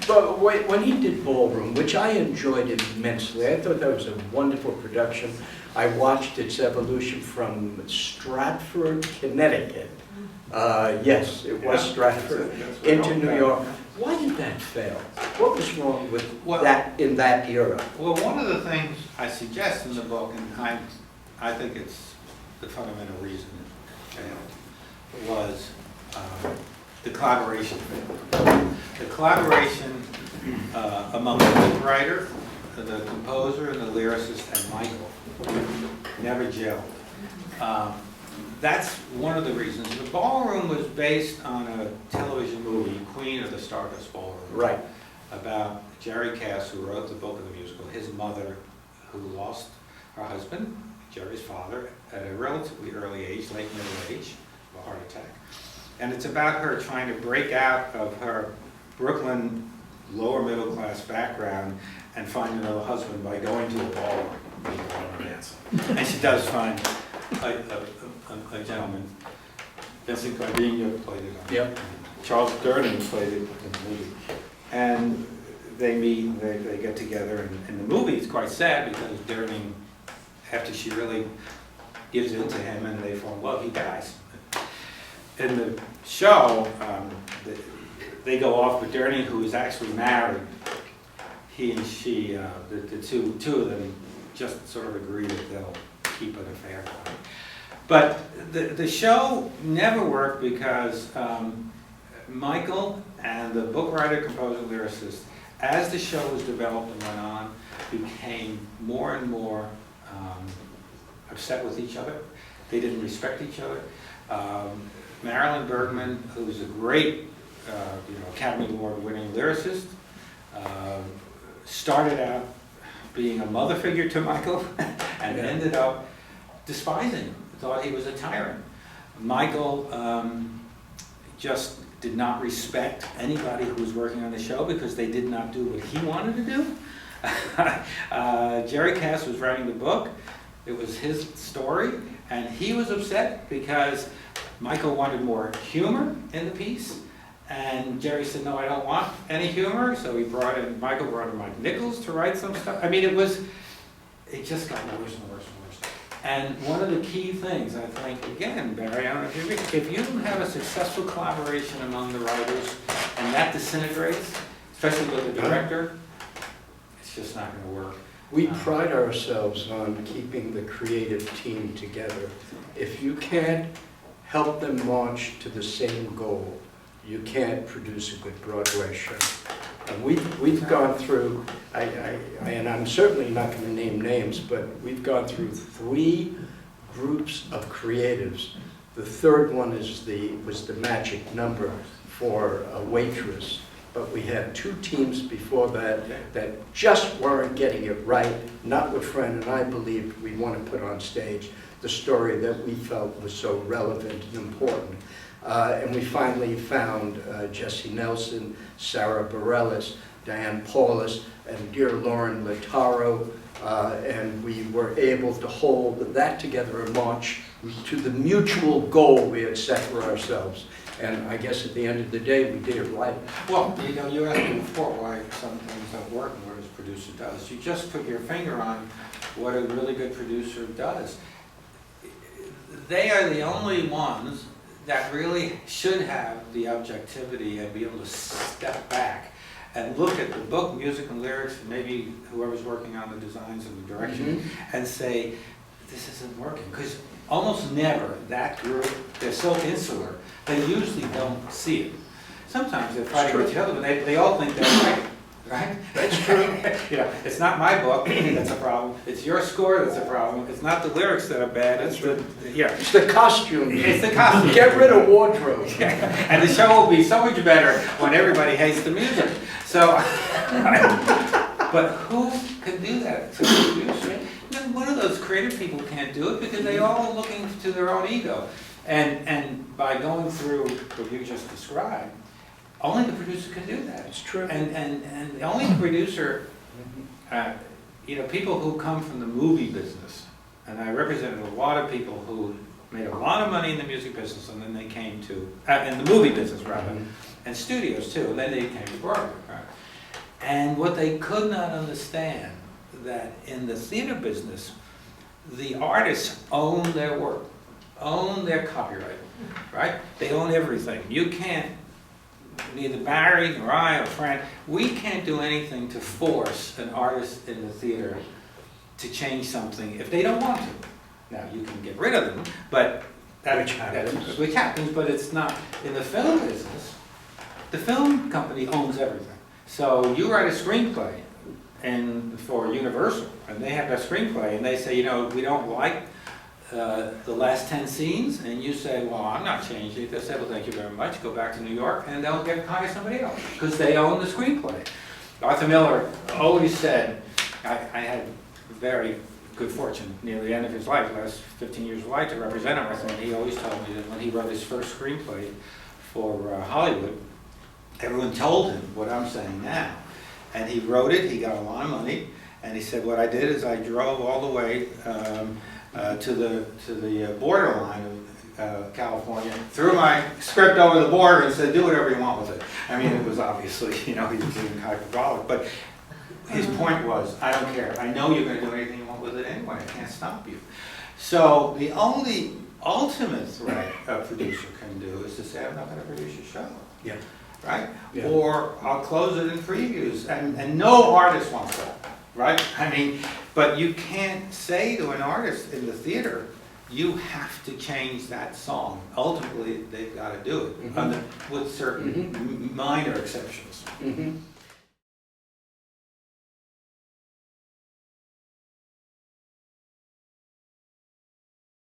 But when he did Ballroom, which I enjoyed immensely, I thought that was a wonderful production. I watched its evolution from Stratford, Connecticut. Yes, it was Stratford, into New York. Why did that fail? What was wrong with that in that era? Well, one of the things I suggest in the book, and I think it's the fundamental reason it failed, was the collaboration. The collaboration among the book writer, the composer, and the lyricist, and Michael never gelled. That's one of the reasons. The Ballroom was based on a television movie, Queen of the Stardust Ballroom. Right. About Jerry Cass, who wrote the book of the musical, his mother, who lost her husband, Jerry's father, at a relatively early age, late middle age, of a heart attack. And it's about her trying to break out of her Brooklyn lower middle class background and find another husband by going to a ballroom, being a romance. And she does find a gentleman. Vincent Gardenia played it on. Yep. Charles Durning played it in the movie. And they meet, they get together, and the movie is quite sad because Durning, after she really gives in to him and they fall in love, he dies. In the show, they go off with Durning, who is actually married. He and she, the two of them just sort of agree that they'll keep an affair going. But the show never worked because Michael and the book writer, composer, lyricist, as the show was developed and went on, became more and more upset with each other. They didn't respect each other. Marilyn Bergman, who was a great Academy Award-winning lyricist, started out being a mother figure to Michael and ended up despising him, thought he was a tyrant. Michael just did not respect anybody who was working on the show because they did not do what he wanted to do. Jerry Cass was writing the book. It was his story, and he was upset because Michael wanted more humor in the piece, and Jerry said, no, I don't want any humor, so Michael brought in Mike Nichols to write some stuff. I mean, it just got worse and worse and worse. And one of the key things, I think, again, Barry, I don't know if you agree, if you don't have a successful collaboration among the writers, and that disintegrates, especially with the director, it's just not going to work. We pride ourselves on keeping the creative team together. If you can't help them march to the same goal, you can't produce a good Broadway show. And we've gone through, and I'm certainly not going to name names, but we've gone through 3 groups of creatives. The third one was the magic number for a waitress. But we had 2 teams before that just weren't getting it right, not what Fran and I believed we want to put on stage, the story that we felt was so relevant and important. And we finally found Jessie Nelson, Sarah Bareilles, Diane Paulus, and dear Lauren Lataro, and we were able to hold that together and march to the mutual goal we had set for ourselves. And I guess at the end of the day, we did it right. Well, you asked me before why some things don't work and what a producer does. You just put your finger on what a really good producer does. They are the only ones that really should have the objectivity and be able to step back and look at the book, music and lyrics, and maybe whoever's working on the designs and the direction, and say, this isn't working. Because almost never that group, they're so insular, they usually don't see it. Sometimes they're fighting with each other, but they all think they're right. Right? That's true. It's not my book that's a problem. It's your score that's a problem. It's not the lyrics that are bad. It's It's the costume. It's the costume. Get rid of wardrobe. And the show will be so much better when everybody hates the music. So, but who can do that? So one of those creative people can't do it because they all are looking to their own ego. And by going through what you just described, only the producer can do that. It's true. And only the producer, people who come from the movie business, and I represented a lot of people who made a lot of money in the music business, and then they came to, in the movie business rather, and studios too, and then they came to Broadway. Right? And what they could not understand, that in the theater business, the artists own their work, own their copyright, right? They own everything. You can't, neither Barry nor I or Frank, we can't do anything to force an artist in the theater to change something if they don't want to. Now, you can get rid of them, but Which happens. which happens, but it's not. In the film business, the film company owns everything. So you write a screenplay and for Universal, and they have that screenplay, and they say, you know, we don't like the last 10 scenes, and you say, well, I'm not changing it. They say, well, thank you very much, go back to New York, and they'll hire somebody else, because they own the screenplay. Arthur Miller always said, I had very good fortune near the end of his life, last 15 years of life, to represent him, and he always told me that when he wrote his first screenplay for Hollywood, everyone told him what I'm saying now. And he wrote it, he got a lot of money, and he said, what I did is I drove all the way to the borderline of California, threw my script over the border and said, do whatever you want with it. I mean, it was obviously, you know, he was being hyperbolic, but his point was, I don't care. I know you're going to do anything you want with it anyway. I can't stop you. So the only ultimate threat a producer can do is to say, I'm not going to produce your show. Yeah. Right? Yeah. Or I'll close it in previews. And no artist wants that. Right? I mean, but you can't say to an artist in the theater, you have to change that song. Ultimately, they've got to do it, Mm-hmm. with certain minor exceptions. Mm-hmm.